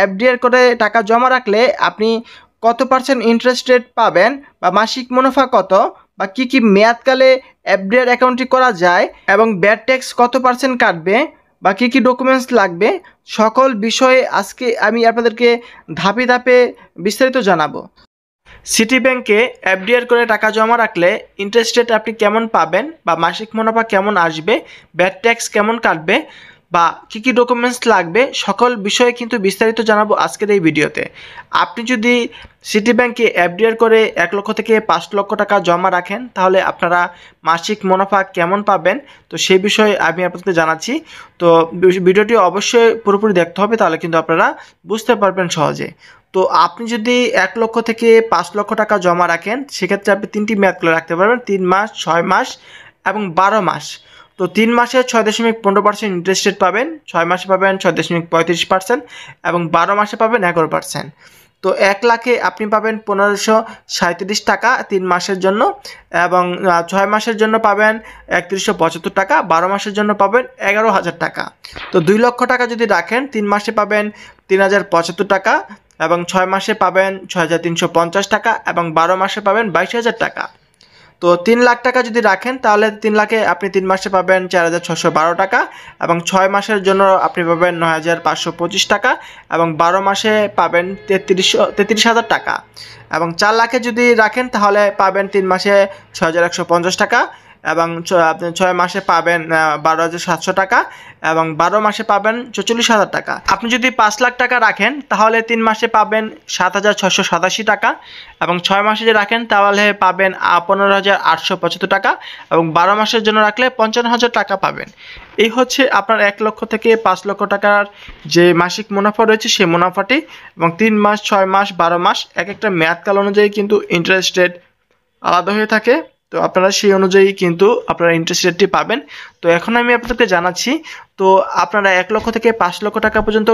FDR করে টাকা জমা রাখলে আপনি কত পার্সেন্ট ইন্টারেস্ট রেট পাবেন বা মাসিক মুনাফা কত বা কি মেয়াদকালে এফডিআর অ্যাকাউন্টটি করা যায় এবং ব্যাড ট্যাক্স কত পার্সেন্ট কাটবে বা কি ডকুমেন্টস লাগবে সকল বিষয়ে আজকে আমি আপনাদেরকে ধাপে ধাপে বিস্তারিত জানাবো। সিটি ব্যাংকে এফডিআর করে টাকা জমা রাখলে ইন্টারেস্ট রেট আপনি কেমন পাবেন বা মাসিক মুনাফা কেমন আসবে, ব্যাড ট্যাক্স কেমন কাটবে বা কি ডকুমেন্টস লাগবে সকল বিষয়ে কিন্তু বিস্তারিত জানাবো আজকের এই ভিডিওতে। আপনি যদি সিটি ব্যাংকে এফডিআর করে 1 লক্ষ থেকে 5 লক্ষ টাকা জমা রাখেন তাহলে আপনারা মাসিক মুনাফা কেমন পাবেন তো সেই বিষয়ে আমি আপনাদের জানাচ্ছি। তো ভিডিওটি অবশ্যই পুরোপুরি দেখতে হবে, তাহলে কিন্তু আপনারা বুঝতে পারবেন সহজে। তো আপনি যদি 1 লক্ষ থেকে 5 লক্ষ টাকা জমা রাখেন সেক্ষেত্রে আপনি 3টি মেয়াদ করে রাখতে পারবেন, 3 মাস, 6 মাস এবং 12 মাস। তো 3 মাসে 6.15% ইন্টারেস্ট রেট পাবেন, 6 মাসে পাবেন 6.35% এবং 12 মাসে পাবেন 11%। তো 1 লাখে আপনি পাবেন 1537 টাকা 3 মাসের জন্য এবং 6 মাসের জন্য পাবেন 3175 টাকা, 12 মাসের জন্য পাবেন 11,000 টাকা। তো 2 লক্ষ টাকা যদি রাখেন 3 মাসে পাবেন 3075 টাকা এবং 6 মাসে পাবেন 6350 টাকা এবং 12 মাসে পাবেন 22,000 টাকা। তো 3 লাখ টাকা যদি রাখেন তাহলে 3 লাখে আপনি 3 মাসে পাবেন 4612 টাকা এবং 6 মাসের জন্য আপনি পাবেন 9525 টাকা এবং 12 মাসে পাবেন 33,000 টাকা এবং 4 লাখে যদি রাখেন তাহলে পাবেন 3 মাসে 6150 টাকা এবং 6 মাসে পাবেন 12,700 টাকা এবং 12 মাসে পাবেন 44,000 টাকা। আপনি যদি 5 লাখ টাকা রাখেন তাহলে 3 মাসে পাবেন 7,687 টাকা এবং 6 মাসে যদি রাখেন তাহলে পাবেন 15,875 টাকা এবং 12 মাসের জন্য রাখলে 55,000 টাকা পাবেন। এই হচ্ছে আপনার 1 লক্ষ থেকে 5 লক্ষ টাকার যে মাসিক মুনাফা রয়েছে সেই মুনাফাটি এবং 3 মাস, 6 মাস, 12 মাস এক একটা মেয়াদকাল অনুযায়ী কিন্তু ইন্টারেস্ট রেট আলাদা হয়ে থাকে। তো আপনারা সেই অনুযায়ী কিন্তু আপনারা ইন্টারেস্ট রেটটি পাবেন। তো এখন আমি আপনাদেরকে জানাচ্ছি, তো আপনারা 1 লক্ষ থেকে 5 লক্ষ টাকা পর্যন্ত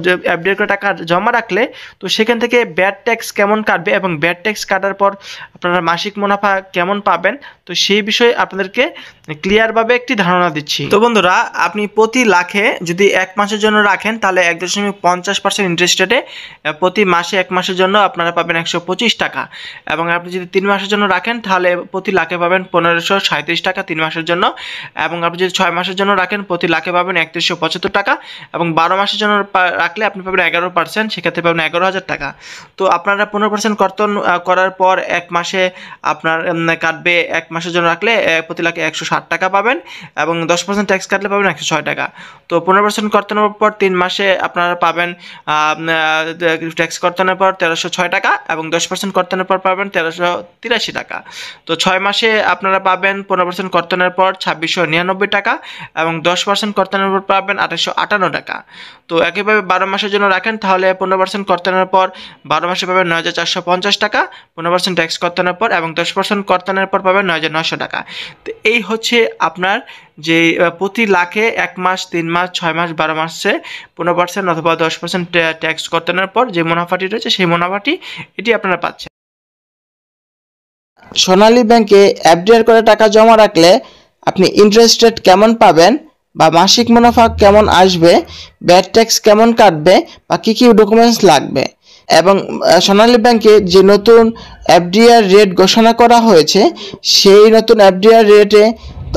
যে এফডিআর করে টাকা জমা রাখলে তো সেখান থেকে ব্যাড ট্যাক্স কেমন কাটবে এবং ব্যাড ট্যাক্স কাটার পর আপনারা মাসিক মুনাফা কেমন পাবেন তো সেই বিষয়ে আপনাদেরকে ক্লিয়ারভাবে একটি ধারণা দিচ্ছি। তো বন্ধুরা, আপনি প্রতি লাখে যদি 1 মাসের জন্য রাখেন তাহলে 1.50% ইন্টারেস্ট রেটে প্রতি মাসে 1 মাসের জন্য আপনারা পাবেন 125 টাকা এবং আপনি যদি 3 মাসের জন্য রাখেন তাহলে প্রতি লাখে পাবেন 1537 টাকা 3 মাসের জন্য এবং আপনি যদি 6 মাসের জন্য রাখেন প্রতি লাখে পাবেন 3175 টাকা এবং 12 মাসের জন্য রাখলে আপনি পাবেন 11%, সেক্ষেত্রে পাবেন 11,000 টাকা। তো আপনারা 15% কর্তন করার পর 1 মাসে আপনার কাটবে, 1 মাসের জন্য রাখলে প্রতি লাখে 160 টাকা পাবেন এবং 10% ট্যাক্স কাটলে পাবেন 106 টাকা। তো 15% কর্তনের পর 3 মাসে আপনারা পাবেন ট্যাক্স কর্তনের পর 1306 টাকা এবং 10% কর্তনের পর পাবেন 1383 টাকা। তো 6 মাসে আপনারা পাবেন 15% কর্তনের পর 2699 টাকা এবং 10% কর্তনের পর পাবেন 2858 টাকা। তো একইভাবে 12 মাসের জন্য রাখেন তাহলে 15% কর্তনের পর 12 মাসে পাবেন 9450 টাকা 15% ট্যাক্স কর্তনের পর এবং 10% কর্তনের পর পাবেন 9900 টাকা। তো এই হচ্ছে আপনার যে প্রতি লাখে 1 মাস, 3 মাস, 6 মাস, 12 মাসে 15% অথবা 10% ট্যাক্স কর্তনের পর যে মুনাফাটি রয়েছে সেই মুনাফাটি এটি আপনারা পাচ্ছেন। সোনালী ব্যাংকে এফডিআর করে টাকা জমা রাখলে আপনি ইন্টারেস্ট রেট কেমন পাবেন বা মাসিক মুনাফা কেমন আসবে, ব্যাড ট্যাক্স কেমন কাটবে বা কি ডকুমেন্টস লাগবে এবং সোনালী ব্যাংকে যে নতুন এফডিআর রেট ঘোষণা করা হয়েছে সেই নতুন এফডিআর রেটে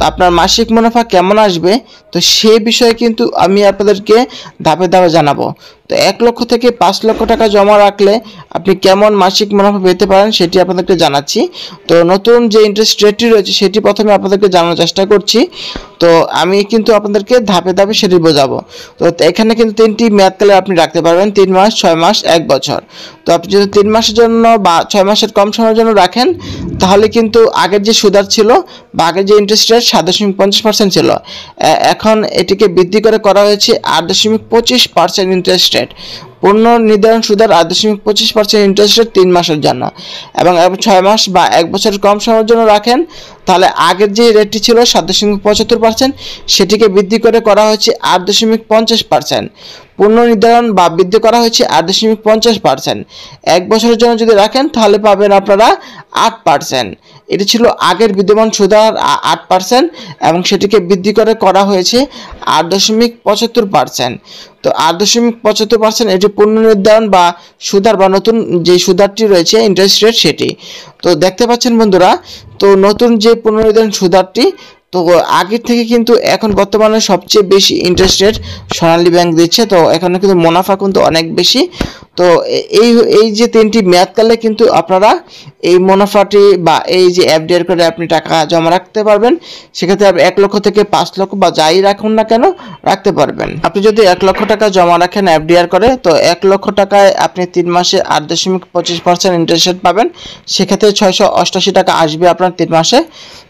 আপনার মাসিক মুনাফা কেমন আসবে তো সেই বিষয়ে কিন্তু আমি আপনাদেরকে ধাপে ধাপে জানাবো। তো 1 লক্ষ থেকে 5 লক্ষ টাকা জমা রাখলে আপনি কেমন মাসিক মুনাফা পেতে পারেন সেটি আপনাদেরকে জানাচ্ছি। তো নতুন যে ইন্টারেস্ট রেটটি রয়েছে সেটি প্রথমে আপনাদেরকে জানানোর চেষ্টা করছি। তো আমি কিন্তু আপনাদেরকে ধাপে ধাপে সেটি বোঝাবো। তো এখানে কিন্তু 3টি মেয়াদকালে আপনি রাখতে পারবেন, 3 মাস, 6 মাস, 1 বছর। তো আপনি যদি 3 মাসের জন্য বা 6 মাসের কম সময়ের জন্য রাখেন তাহলে কিন্তু আগের যে সুদ ছিল বা আগের যে ইন্টারেস্ট রেট 7.50% ছিল, এখন এটিকে বৃদ্ধি করা হয়েছে 8.25% ইন্টারেস্ট রেট। পূর্ণ নির্ধারণ সুদের 8.25% ইন্টারেস্ট রেট 3 মাসের জন্য এবং 6 মাস বা 1 বছরের কম সময়ের জন্য রাখেন তাহলে আগের যে রেটটি ছিল 7.75% সেটিকে বৃদ্ধি করা হয়েছে 8.50%। পূর্ণ নির্ধারণ বা বৃদ্ধি করা হয়েছে 8.50%। 1 বছরের জন্য যদি রাখেন তাহলে পাবেন আপনারা 8%। এটি ছিল আগের বিদ্যমান সুদের 8% এবং সেটিকে বৃদ্ধি করা হয়েছে 8.75%। তো 8.75% এটি পুনর্নির্ধারণ বা সুদার বা নতুন যে সুদারটি রয়েছে ইন্টারেস্ট রেট সেটি। তো দেখতে পাচ্ছেন বন্ধুরা, তো নতুন যে পুনর্নির্ধারণ সুদারটি, তো আগের থেকে কিন্তু এখন বর্তমানে সবচেয়ে বেশি ইন্টারেস্ট রেট সোনালী ব্যাংক দিচ্ছে। তো এখানে কিন্তু মুনাফা কিন্তু অনেক বেশি। তো এই যে 3টি মেয়াদকালে কিন্তু আপনারা এই মুনাফাটি বা এই যে এফডিআর করে আপনি টাকা জমা রাখতে পারবেন। সেক্ষেত্রে আপনি 1 লক্ষ থেকে 5 লক্ষ বা যাই রাখুন না কেন রাখতে পারবেন। আপনি যদি 1 লক্ষ টাকা জমা রাখেন এফডিআর করে, তো 1 লক্ষ টাকায় আপনি 3 মাসে 8.25% ইন্টারেস্ট রেট পাবেন। সেক্ষেত্রে 688 টাকা আসবে আপনার 3 মাসে।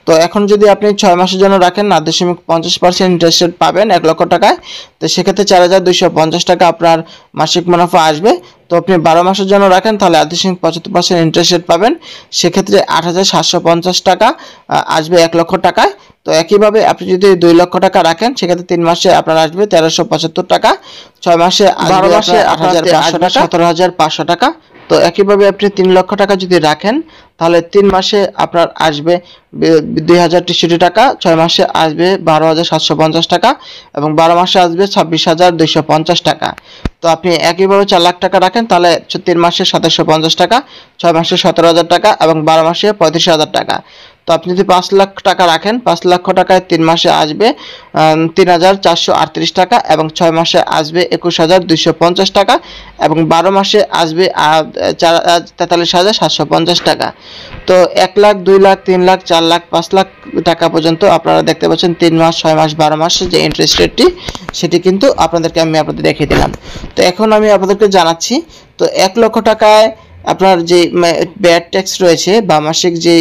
তো এখন যদি আপনি 6 মাসের জন্য রাখেন 8.50% ইন্টারেস্ট রেট পাবেন 1 লক্ষ টাকায়। তো সেক্ষেত্রে 4250 টাকা আপনার মাসিক মুনাফা আসবে। তো আপনি 12 মাসের জন্য রাখেন তাহলে 8.75% ইন্টারেস্ট রেট পাবেন। সেক্ষেত্রে 8750 টাকা আসবে 1 লক্ষ টাকায়। তো একইভাবে আপনি যদি 2 লক্ষ টাকা রাখেন সেক্ষেত্রে 3 মাসে আপনার আসবে 1375 টাকা, 6 মাসে 12 মাসে 8500 টাকা, 17500 টাকা। তো একইভাবে আপনি 3 লক্ষ টাকা যদি রাখেন তাহলে 3 মাসে আপনার আসবে 2063 টাকা, 6 মাসে আসবে 12750 টাকা এবং 12 মাসে আসবে 26250 টাকা। তো আপনি একইভাবে 4 লাখ টাকা রাখেন তাহলে 3 মাসে 2750 টাকা, 6 মাসে 17000 টাকা এবং 12 মাসে 35000 টাকা। তো আপনি যদি 5 লাখ টাকা রাখেন, 5 লক্ষ টাকায় 3 মাসে আসবে 3438 টাকা এবং 6 মাসে আসবে 21250 টাকা এবং 12 মাসে আসবে 43750 টাকা। তো 1 লাখ, 2 লাখ, 3 লাখ, 4 লাখ, 5 লাখ টাকা পর্যন্ত আপনারা দেখতে পাচ্ছেন 3 মাস, 6 মাস, 12 মাস যে ইন্টারেস্ট রেটটি সেটি কিন্তু আপনাদের দেখিয়ে দিলাম। তো এখন আমি আপনাদেরকে জানাচ্ছি, তো 1 লক্ষ টাকায় আপনার যে ব্যাড ট্যাক্স রয়েছে বা মাসিক যে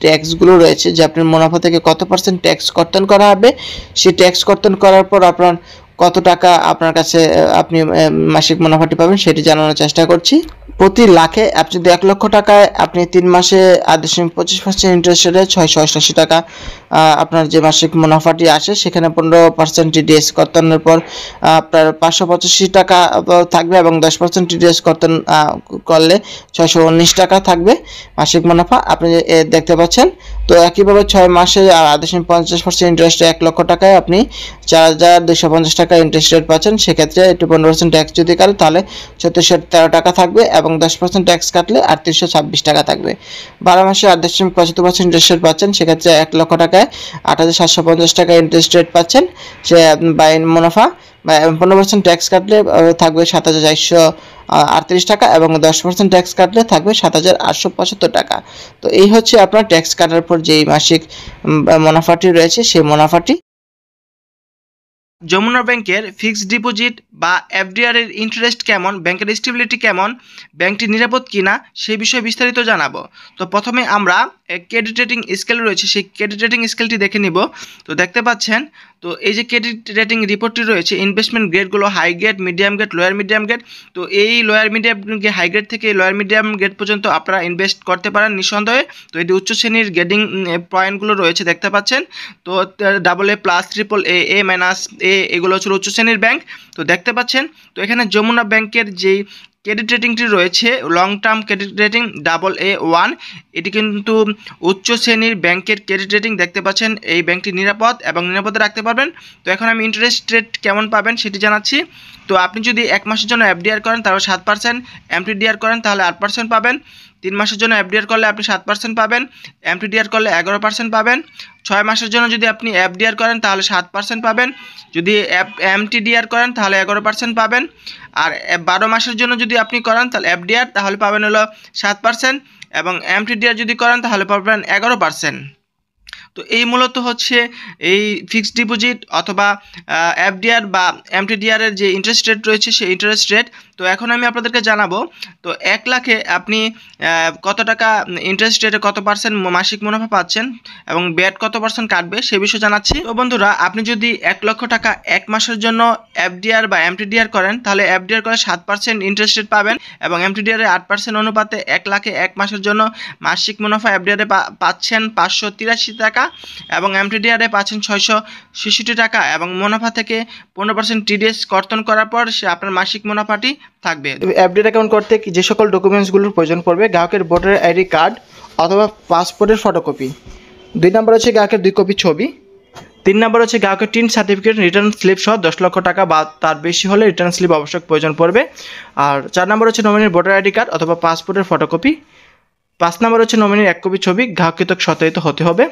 ট্যাক্সগুলো রয়েছে, যে আপনার মুনাফা থেকে কত % ট্যাক্স কর্তন করা হবে, সেই ট্যাক্স কর্তন করার পর আপনার কত টাকা আপনার কাছে আপনি মাসিক মুনাফাটি পাবেন সেটি জানানোর চেষ্টা করছি। প্রতি লাখে আপনি যদি 1 লক্ষ টাকায় আপনি 3 মাসে 8.25% ইন্টারেস্ট রেটে 688 টাকা আপনার যে মাসিক মুনাফাটি আসে, সেখানে 15% টিডিএস কর্তনের পর আপনার 585 টাকা থাকবে এবং 10% টিডিএস কর্তন করলে 619 টাকা থাকবে মাসিক মুনাফা আপনি দেখতে পাচ্ছেন। তো একইভাবে 6 মাসে 8.50% ইন্টারেস্টে 1 লক্ষ টাকায় আপনি 4250 টাকা ইন্টারেস্ট রেট পাচ্ছেন। সেক্ষেত্রে একটু 15% ট্যাক্স যদি কাটে তাহলে 3413 টাকা থাকবে এবং 10% ট্যাক্স কাটলে 3826 টাকা থাকবে। 12 মাসে 8.75% ইন্টারেস্ট রেট পাচ্ছেন। সেক্ষেত্রে 1 লক্ষ টাকায় 8750 টাকা ইন্টারেস্ট রেট পাচ্ছেন সে বাই মুনাফা, বা 15% ট্যাক্স কাটলে থাকবে 7438 টাকা এবং 10% ট্যাক্স কাটলে থাকবে 7875 টাকা। তো এই হচ্ছে আপনার ট্যাক্স কাটার পর যেই মাসিক মুনাফাটি রয়েছে সেই মুনাফাটি। যমুনা ব্যাংকের ফিক্সড ডিপোজিট বা এফডিআর এর ইন্টারেস্ট কেমন, ব্যাংকের স্টেবিলিটি কেমন, ব্যাংকটি নিরাপদ কিনা সেই বিষয়ে বিস্তারিত জানাবো। তো প্রথমে আমরা ক্রেডিট রেটিং স্কেল রয়েছে সেই ক্রেডিট রেটিং স্কেলটি দেখে নিব। তো দেখতে পাচ্ছেন, তো এই যে ক্রেডিট রেটিং রিপোর্টটি রয়েছে, ইনভেস্টমেন্ট গ্রেডগুলো high grade, medium grade, lower medium grade. তো এই লোয়ার মিডিয়াম হাই গ্রেড থেকে লোয়ার মিডিয়াম গ্রেড পর্যন্ত আপনারা ইনভেস্ট করতে পারেন নিঃসন্দেহে। তো এটি উচ্চ শ্রেণীর গ্রেডিং পয়েন্টগুলো রয়েছে দেখতে পাচ্ছেন। তো AA+, AAA-, এগুলো হচ্ছে উচ্চ শ্রেণীর ব্যাংক। তো দেখতে পাচ্ছেন, তো এখানে যমুনা ব্যাংকের যেই ক্রেডিট রেটিংটি রয়েছে long term credit rating AA1, এটি কিন্তু উচ্চ শ্রেণীর ব্যাংকের ক্রেডিট রেটিং দেখতে পাচ্ছেন। এই ব্যাংকটি নিরাপদ এবং নিরাপদে রাখতে পারবেন। তো এখন আমি ইন্টারেস্ট রেট কেমন পাবেন সেটি জানাচ্ছি। তো আপনি যদি 1 মাসের জন্য এফডিআর করেন তাহলে 7%, এমটিডিআর করেন তাহলে 8% পাবেন। 3 মাসের জন্য এফডিআর করলে আপনি 7% পাবেন, এমটিডিআর করলে 11% পাবেন। 6 মাসের জন্য যদি আপনি এফডিআর করেন তাহলে 7% পাবেন, যদি এমটিডিআর করেন তাহলে 11% পাবেন। আর 12 মাসের জন্য যদি আপনি করেন তাহলে এফডিআর তাহলে পাবেন হলো 7% এবং এমটিডিআর যদি করেন তাহলে পাবেন 11%। তো এই মূলত হচ্ছে এই ফিক্সড ডিপোজিট অথবা এফডিআর বা এমটিডিআর এর যে ইন্টারেস্ট রেট রয়েছে সেই ইন্টারেস্ট রেট। তো এখন আমি আপনাদেরকে জানাবো, তো 1 লাখে আপনি কত টাকা ইন্টারেস্ট রেটে কত % মাসিক মুনাফা পাচ্ছেন এবং ব্যাট কত % কাটবে সে বিষয়ে জানাচ্ছি। তো বন্ধুরা, আপনি যদি 1 লক্ষ টাকা 1 মাসের জন্য এফডিআর বা এমটিডিআর করেন তাহলে এফডিআর করে 7% ইন্টারেস্ট রেট পাবেন এবং এমটিডিআর এ 8% অনুপাতে 1 লাখে 1 মাসের জন্য মাসিক মুনাফা এফডিআর এ পাচ্ছেন 583 টাকা টাকা এবং এমটিডিআরে পাচ্ছেন 666 টাকা এবং মুনাফা থেকে 15% টিডিএস কর্তন করার পর সে আপনার মাসিক মুনাফাটি থাকবে। এফডিআর অ্যাকাউন্ট করতে যে সকল ডকুমেন্টসগুলোর প্রয়োজন পড়বে, গ্রাহকের ভোটার আইডি কার্ড অথবা পাসপোর্টের ফটোকপি। 2 নম্বর হচ্ছে গ্রাহকের 2 কপি ছবি। 3 নম্বর হচ্ছে গ্রাহকের টিন সার্টিফিকেট, রিটার্ন স্লিপ সহ 10 লক্ষ টাকা বা তার বেশি হলে রিটার্ন স্লিপ অবশ্যই প্রয়োজন পড়বে। আর 4 নম্বর হচ্ছে নমিনির ভোটার আইডি কার্ড অথবা পাসপোর্টের ফটোকপি। 5 নম্বর হচ্ছে নমিনির 1 কপি ছবি, গ্রাহককৃত সত্যায়িত হতে হবে।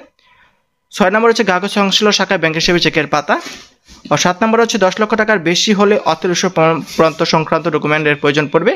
6 নম্বর হচ্ছে গ্রাহকের সংশ্লিষ্ট শাখায় ব্যাংক হিসেবে চেকের পাতা। আর 7 নম্বর হচ্ছে 10 লক্ষ টাকার বেশি হলে অর্থের উৎস প্রমাণপত্র সংক্রান্ত ডকুমেন্টের প্রয়োজন পড়বে।